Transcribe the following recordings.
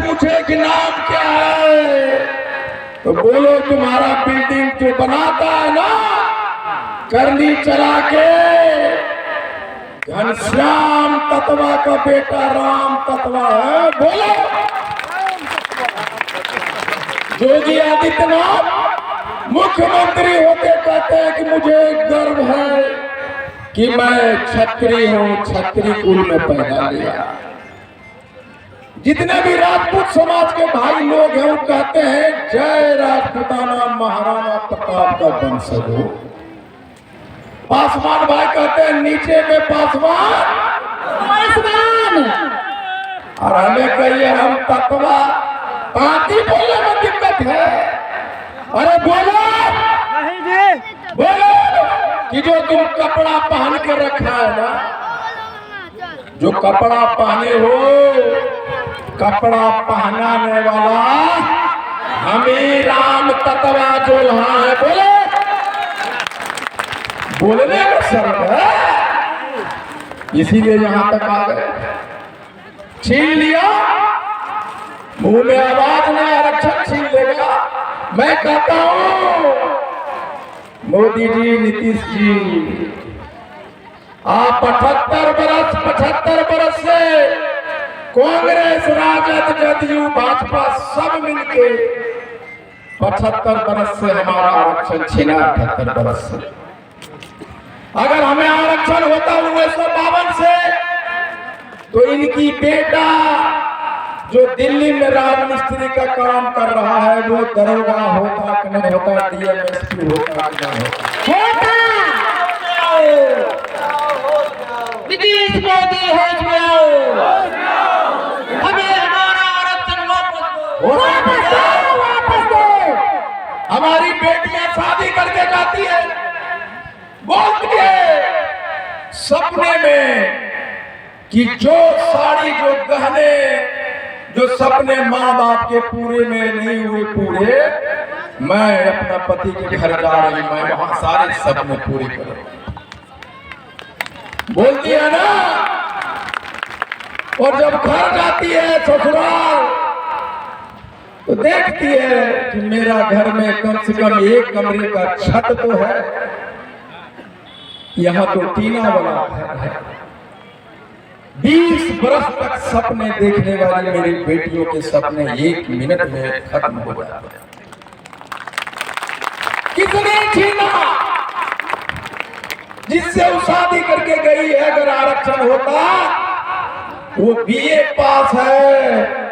पूछे कि नाम क्या है तो बोलो तुम्हारा बिल्डिंग जो बनाता है ना करनी चला के घनश्याम तत्वा का बेटा राम तत्वा है। बोलो योगी आदित्यनाथ मुख्यमंत्री होते कहते हैं कि मुझे गर्व है कि मैं क्षत्रिय हूं, क्षत्रिय कुल में पैदा लिया। जितने भी राजपूत समाज के भाई लोग हैं वो कहते हैं जय राजपूताना महाराणा प्रताप का वंशज हो। पासवान भाई कहते हैं नीचे में पासवान और हमें कहिए हम तत्वा पाती बोलने में दिक्कत है। अरे बोलो बोलो कि जो तुम कपड़ा पहन के रखा है ना, जो कपड़ा पहने हो कपड़ा पहनाने वाला हमें राम तत्वा जोल्हा है। बोले बोलने में शर्म है, इसीलिए यहां तक आ गए। छीन लिया, मुंह में आवाज नहीं, आरक्षण छीन लेगा। मैं कहता हूं मोदी जी, नीतीश जी, आप 75 बरस से कांग्रेस, राजद, जदयू, भाजपा सब मिलके 75 बरस से हमारा आरक्षण छीना। 78 बरस से अगर हमें आरक्षण होता 1952 से तो इनकी बेटा जो दिल्ली में राजमिस्त्री का काम कर रहा है वो दरोगा होता कि नहीं होता, डीएमएसपी होता कि नहीं होता। नीतीश मोदी हो हमें हमारा आरक्षण वापस दो। हमारी बेटियां शादी करके जाती है, बोलती है सपने में कि जो साड़ी, जो गहने, जो सपने माँ बाप के पूरे में नहीं हुए पूरे, मैं अपना पति के घर जा रही, मैं वहां सारे सपने पूरे करूं। बोलती है ना। और जब घर जाती है ससुराल तो देखती है कि मेरा घर में कम से कम एक कमरे का छत तो है, यहाँ तो टीना वाला घर है। 20 बरस तक सपने देखने वाली मेरी बेटियों के सपने 1 मिनट में खत्म हो जाते हैं। कितने छीना जिससे वो शादी करके गई है। अगर आरक्षण होता, वो बीए पास है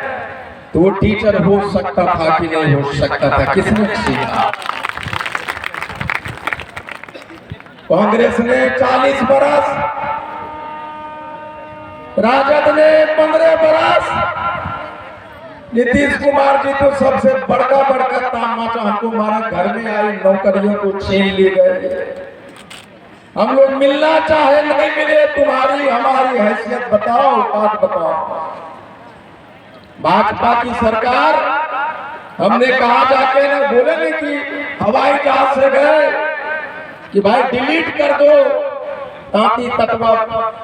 तो वो टीचर हो सकता था कि नहीं हो सकता था, किसने छीना? कांग्रेस ने 40 बरस, राजद ने 15 बरस, नीतीश कुमार जी तो सबसे बड़का तामाचा हमको हमारा घर में आई नौकरियों को छीन ले गए। हम लोग मिलना चाहे नहीं मिले, तुम्हारी हमारी हैसियत बताओ, बात बताओ। भाजपा की सरकार, हमने कहा जाके ना, बोले नहीं कि हवाई जहाज से गए कि भाई डिलीट कर दो, ताकि तत्वा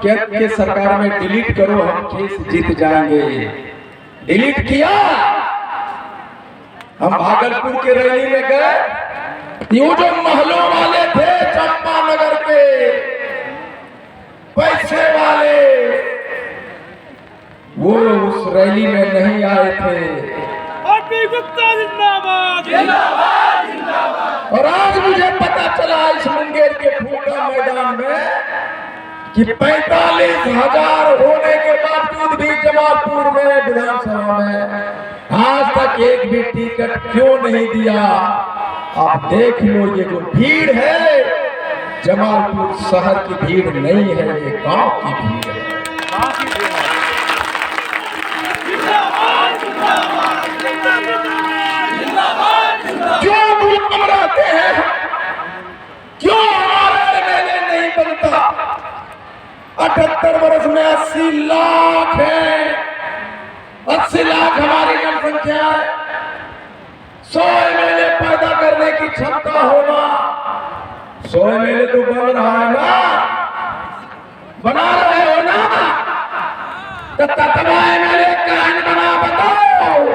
के सरकार में डिलीट करो, हम केस जीत जाएंगे। डिलीट किया। हम भागलपुर के रैली में गए, ये जो महलों वाले थे चंपानगर के पैसे वाले, वो उस रैली में नहीं आए थे। गुप्ता जिंदाबाद, जिंदाबाद, जिंदाबाद। और आज मुझे पता चला इस मुंगेर के फूका मैदान में कि 45,000 होने के बावजूद भी जमालपुर में विधानसभा में आज तक एक भी टिकट क्यों नहीं दिया। आप देख लो, ये जो भीड़ है जमालपुर शहर की भीड़ नहीं है, ये गांव की भीड़ है। क्यों गुलाम रहते हैं, क्यों हमारा एमएलए नहीं बनता? 78 वर्ष में 80 लाख है, 80 लाख हमारी जनसंख्या है। 100 एमएलए पैदा करने की क्षमता होना, 100 एमएलए तो बन रहा है ना, बना रहे हो ना, तो तत्वा एमएलए कहां बना बताओ।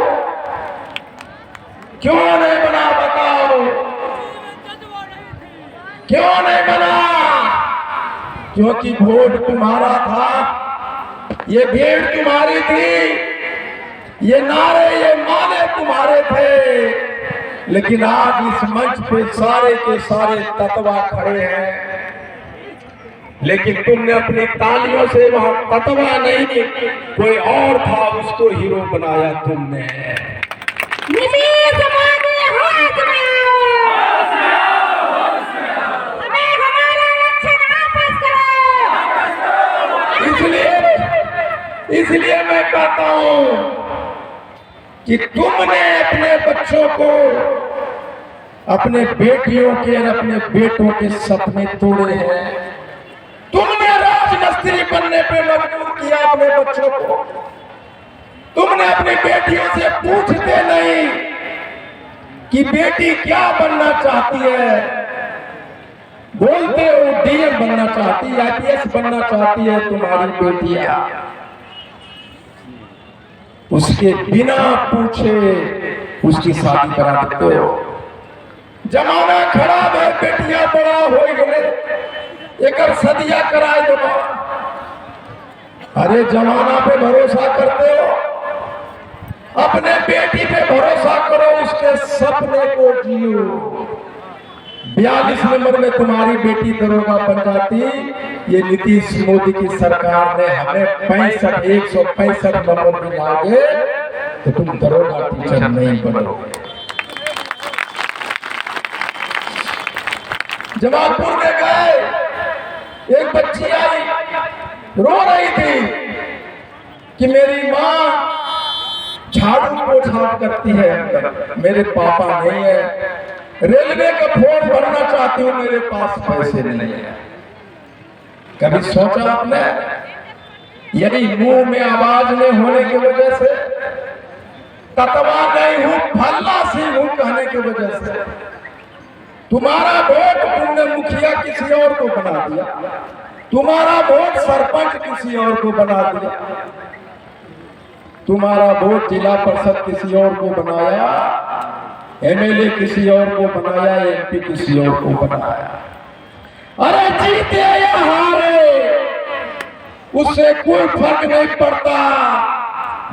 क्योंकि वोट तुम्हारा था, ये भीड़ तुम्हारी थी, ये नारे ये माले तुम्हारे थे, लेकिन आज इस मंच पे सारे के सारे तत्वा खड़े हैं, लेकिन तुमने अपनी तालियों से वहां तत्वा नहीं, कोई और था उसको हीरो बनाया तुमने। इसलिए मैं कहता हूं कि तुमने अपने बच्चों को, अपने बेटियों के और अपने बेटों के सपने तोड़े हैं। तुमने राजमिस्त्री बनने पे मजबूर किया अपने बच्चों को। तुमने अपनी बेटियों से पूछते नहीं कि बेटी क्या बनना चाहती है, बोलते हो डीएम बनना चाहती है, आईपीएस बनना चाहती है तुम्हारी बेटियां। उसके बिना पूछे उसकी शादी करा देते हो। जमाना खराब है, बेटियां बड़ा हो गए, एक सदिया कराए दो। अरे जमाना पे भरोसा करते हो, अपने बेटी पे भरोसा करो, उसके सपने को जियो। 42 नंबर में तुम्हारी बेटी दरोगा बन जाती, ये नीतीश मोदी की सरकार ने हमें 165 नंबर में लाओगे तो तुम दरोगा टीचर नहीं बनोगे। जमालपुर में गए, एक बच्ची आई, रो रही थी कि मेरी माँ झाड़ू पोछा करती है, मेरे पापा नहीं है, रेलवे का फॉर्म भरना चाहती हूँ, मेरे पास पैसे नहीं है। कभी सोचा आपने? यदि मुंह में आवाज नहीं होने की वजह से, ततवा नहीं हूं फल्ला सिंह हूं कहने की वजह से तुम्हारा वोट तुमने मुखिया किसी और को बना दिया, तुम्हारा वोट सरपंच किसी और को बना दिया, तुम्हारा वोट जिला परिषद किसी और को बनाया, एमएलए किसी और को बनाया, एमपी किसी और को बनाया। अरे जीते या हारे उससे कोई फर्क नहीं पड़ता,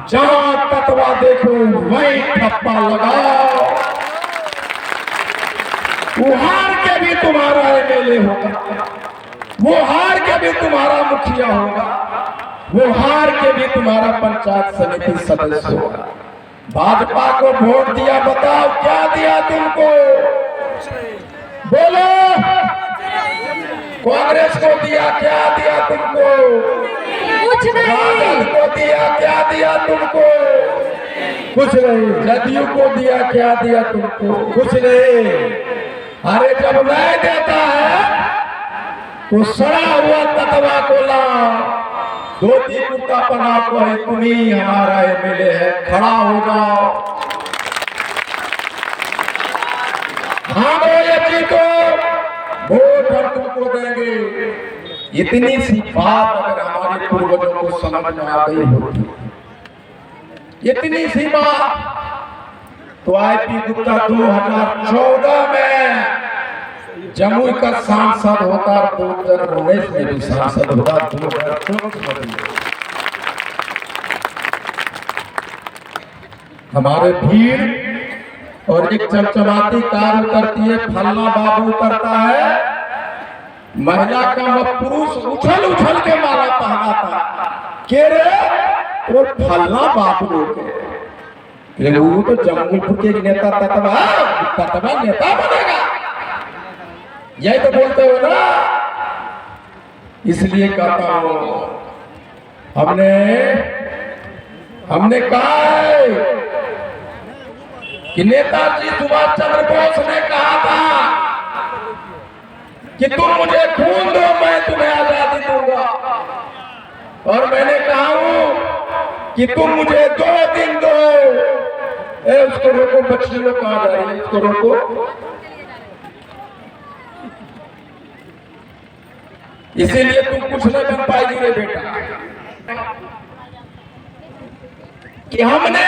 जहां तत्वा देखो वही ठप्पा लगाओ। वो हार के भी तुम्हारा एमएलए होगा, वो हार के भी तुम्हारा मुखिया होगा, वो हार के भी तुम्हारा पंचायत समिति सदस्य होगा। भाजपा को वोट दिया, बताओ क्या दिया तुमको? बोलो। कांग्रेस को दिया, क्या दिया तुमको? कुछ नहीं। को दिया, क्या दिया तुमको? कुछ नहीं। जदयू को दिया, क्या दिया तुमको? कुछ नहीं। अरे जब नहीं देता है तो सड़ा हुआ ततवा को लाओ, धोती कुर्ता पहना को है, तुम्ही हमारा एमएलए है, खड़ा हो जाओ। हाँ बोले जीतो, वोट हम तुमको देंगे। इतनी सी बात अगर हमारे पूर्वजों को समझ में आ गई होती, इतनी सी बात, तो आईपी गुप्ता 2014 में जमुई का सांसद होता, 2019 में भी सांसद होता, 2024 में। हमारे भीड़ और एक चमचमाती कार उतरती है, फल्ला बाबू उतरता है, महिला का पुरुष उछल उछल के माला पहनाता, के रे वो फल्ला बाबू के, वो तो जमुईपुर के नेता ततवा नेता बनेगा, यही तो बोलते हो ना। इसलिए कहता हूं, हमने कहा है कि नेताजी सुभाष चंद्र बोस ने कहा था कि तुम मुझे खून दो, मैं तुम्हें आजादी दूंगा, और मैंने कहा हूं कि तुम मुझे 2 दिन दो। उसको रोको, बच्ची लोग कहा जा रही है, उसको रोको। इसीलिए तुम कुछ नहीं बन पाएगी रे बेटा, कि हमने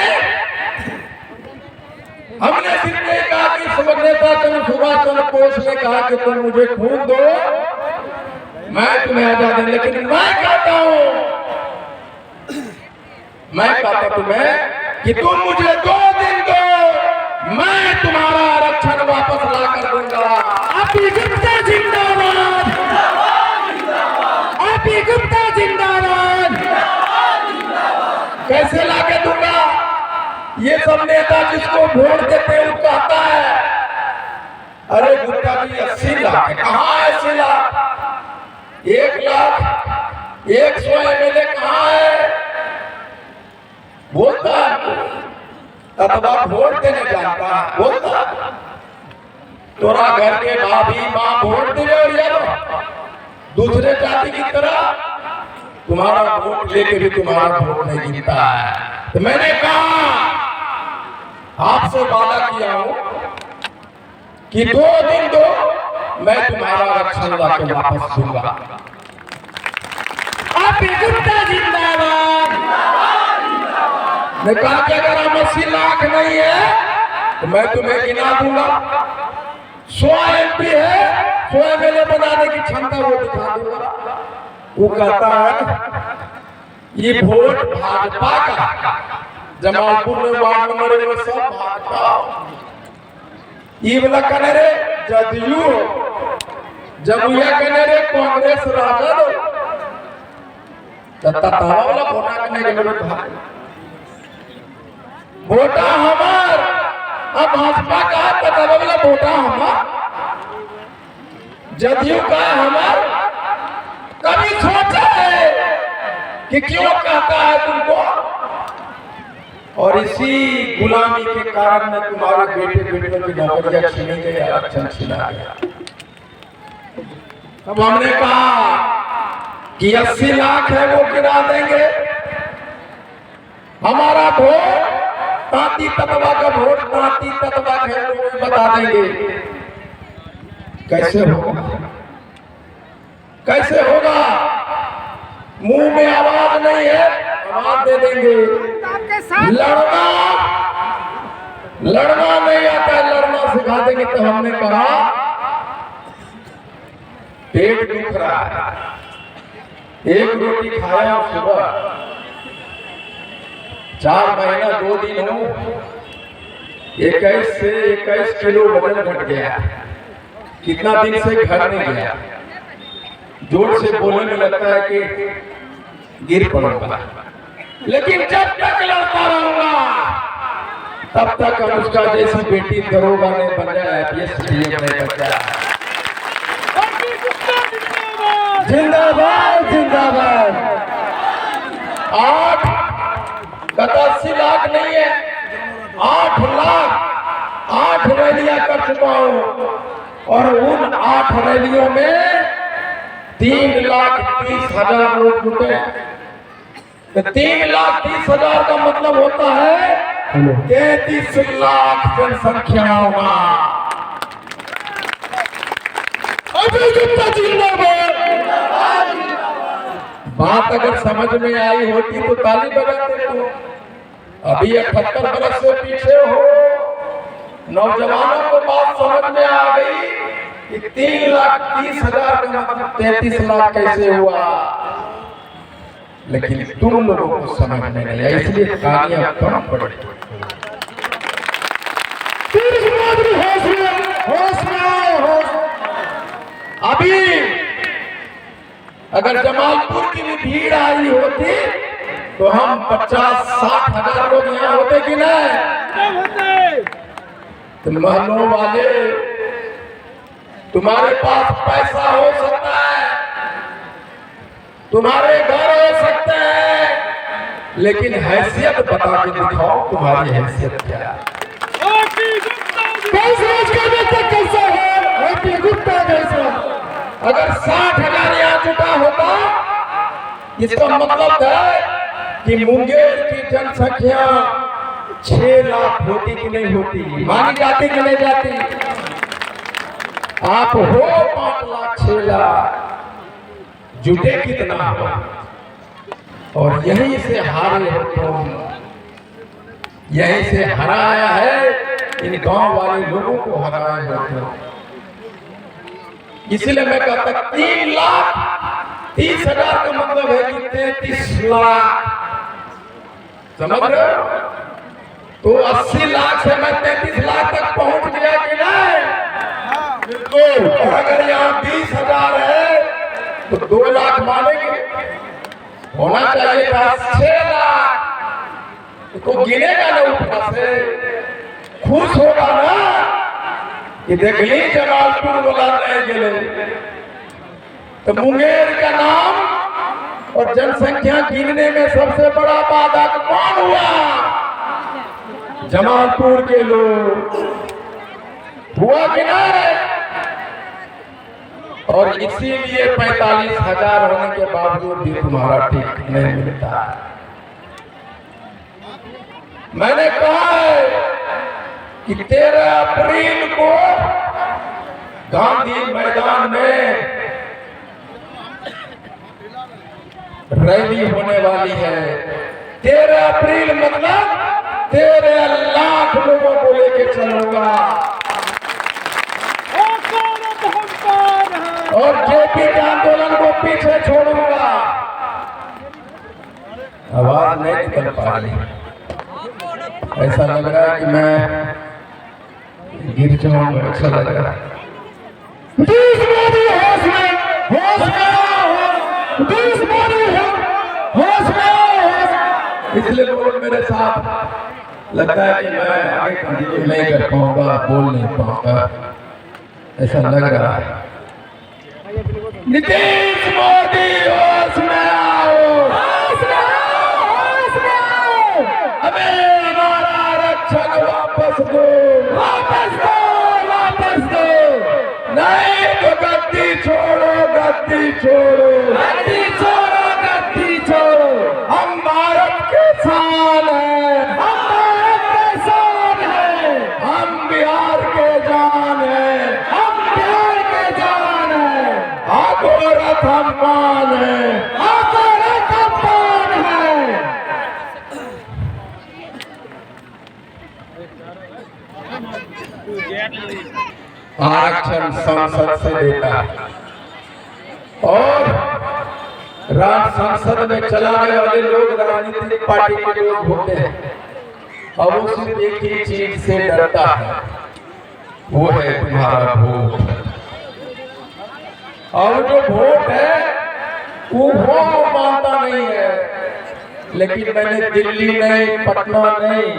सिर्फ ये कहा कि नेता सुभाष चंद्र बोस ने कहा कि तुम मुझे खून दो, मैं तुम्हें आजादी, लेकिन मैं कहता तुम्हें कि तुम मुझे 2 दिन दो, मैं तुम्हारा आरक्षण वापस ला कर दूंगा। आपी गुप्ता जिंदाबाद, आपी गुप्ता जिंदाबाद। कैसे ला के दूंगा? ये सब नेता जिसको वोट देते हैं वो कहता है अरे गुप्ता जी 80 लाख है। कहाँ 80 लाख? 1 लाख 100 MLA कहाँ है? बोलता तब वोट देने जानता है, बोलता तोरा घर के भाभी माँ वोट दे और ये दूसरे जाति की तरह तुम्हारा वोट लेके भी तुम्हारा वोट नहीं जीतता है। तो मैंने कहा आपसे वादा किया हूं कि 2 दिन दो, मैं तुम्हारा आरक्षण लाके वापस दूंगा। आपी गुप्ता जिंदाबाद। मैं कहा कि अगर हम 80 लाख नहीं है तो मैं तुम्हें गिना दूंगा। 100 MP है, 100 MLA बनाने की क्षमता वो दिखा दूंगा। वो कहता है ये वोट भाजपा का, जमालपुर में वार्ड नंबर 1 में सब भाजपा, ये वाला कहने रे जदयू, जमुया कहने रे कांग्रेस राजद, तत्तावा वाला वोटा करने के लिए वोटा हमार, अब भाजपा का तत्तावा वाला वोटा हमार, जदयू का हमार। कभी सोचा है कि क्यों कहता है तुमको? और इसी गुलामी के कारण में तुम्हारे बेटे बेटियों की नौकरियां छीनी गई, आरक्षण छीना गया। अब हमने कहा कि 80 लाख है वो गिरा देंगे, हमारा वोट तांती तत्वा का वोट तांती तत्वा है वो बता देंगे। कैसे होगा? कैसे होगा? मुंह में आवाज नहीं है, आवाज दे देंगे। लड़ना नहीं आता है, लड़ना सिखा देंगे। तो हमने कहा पेट दुख रहा है, 1 रोटी खाया सुबह, 4 महीना 2 दिन हो, 21 से 21 किलो वजन घट गया। कितना दिन से घर नहीं गया, जोर से बोलने में लगता है कि गिर पड़ूंगा, लेकिन जब तक लड़ता रहूंगा तब तक हम उसका जैसी बेटी दरोगा नहीं बन जाए, IPS नहीं बन जाए। जिंदाबाद जिंदाबाद। 80 लाख नहीं है, 8 लाख 8 रैलियां कर चुका हूं, और उन 8 रैलियों में 3,30,000 लोग जुटे। 3,30,000 का मतलब होता है 33 लाख जनसंख्या होगा। बात अगर समझ में आई होती तो ताली बजाते तो। अभी 78 बरस से पीछे हो, नौजवानों को बात समझ में आ गई कि 3,30,000 का मतलब 33 लाख कैसे हुआ। लेकिन तुम लोगों को समझ में नहीं आया, इसलिए तालियां कम पड़ी। अभी अगर जमालपुर की भी भीड़ आई होती तो हम 50-60,000 लोग यहाँ होते कि नहीं? तो महलों वाले, तुम्हारे पास पैसा हो सकता है, तुम्हारे घर हो सकते हैं, लेकिन हैसियत बता के दिखाओ तुम्हारी हैसियत क्या है। कैसा है गुप्ता जैसा? अगर 60,000 यहाँ जुटा होता, इसका मतलब है कि मुंगेर की जनसंख्या 6 लाख होती कि नहीं होती, मानी जाती कि नहीं जाती? आप हो 5 लाख 6 लाख, जुटे कितना हो? और यहीं से हारे हो तुम, यहीं से हराया है, इन गांव वाले लोगों को हराया हो तुम। इसलिए मैं कहता 3,30,000 का मतलब है कि 33 लाख, समझ रहे हो? तो 80 लाख से मैं 33 लाख तक पहुंच गया कि नहीं? बिल्कुल। और अगर यहाँ 20,000 है तो 2 लाख मानेंगे, होना चाहिए था 6 लाख। तो गिनेगा ना ऊपर से, खुश होगा ना कि देख ली जमालपुर वाला नहीं गए। तो मुंगेर का नाम और जनसंख्या गिनने में सबसे बड़ा बाधक कौन हुआ? जमालपुर के लोग। हुआ कि नहीं? और इसीलिए 45,000 होने के बावजूद भी तुम्हारा टिकट नहीं मिलता। मैंने कहा है कि 13 अप्रैल को गांधी मैदान में रैली होने वाली है। 13 अप्रैल मतलब 13 लाख लोगों को लेके चलूंगा और जेपी के आंदोलन को पीछे छोड़ूंगा। आवाज नहीं निकल पा रही, ऐसा लग रहा है कि मैं गिर जाऊंगा, ऐसा लग रहा है। इसलिए लोग मेरे साथ लगता है कि मैं आगे कंटिन्यू नहीं कर पाऊंगा, बोल नहीं पाऊंगा, ऐसा लग रहा है। नीतीश मोदी होश में आओ, हमें हमारा आरक्षण वापस दो, वापस दो, वापस दो। नहीं तो गद्दी छोड़ो, गद्दी छोड़ो, गद्दी छोड़ो, गद्दी छोड़ो। हम भारत के शान हैं, हम भारत के शान हैं, हम बिहार के जान हैं, हम बिहार के जान हैं। आगोरथ हम मान हैं, आगोरथ हम मान हैं। आरक्षण संसद से देता है और राज्य संसद में चलाने वाले लोग राजनीतिक पार्टी के लोग होते हैं और वो सिर्फ एक ही चीज से डरता है, वो है तुम्हारा वोट। और जो वोट है वो मानता नहीं है। लेकिन मैंने दिल्ली नहीं, पटना नहीं,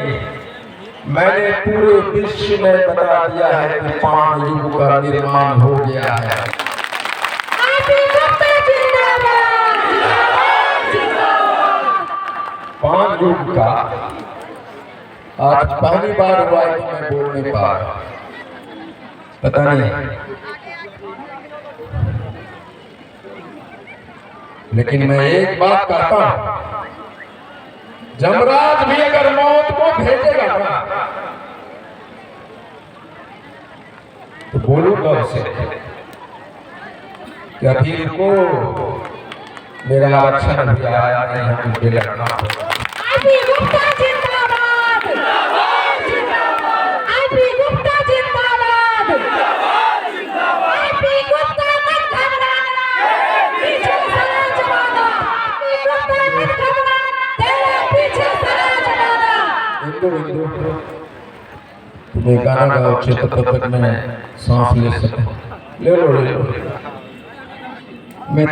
मैंने पूरे विश्व में बता दिया है कि 5 युग का निर्माण हो गया है। 5 युग का आज पहली बार हुआ है कि मैं बोल नहीं पा रहा, पता नहीं। लेकिन मैं एक बात कहता हूं, जमराज भी अगर मौत को भेजेगा ना तो बोलो कब से कि अभी को मेरा आरक्षण भी आया नहीं है, मुझे लड़ना होगा। तुम्हें गाना गाओ तब तक मैं सांस ले सकूं। ले लो मैं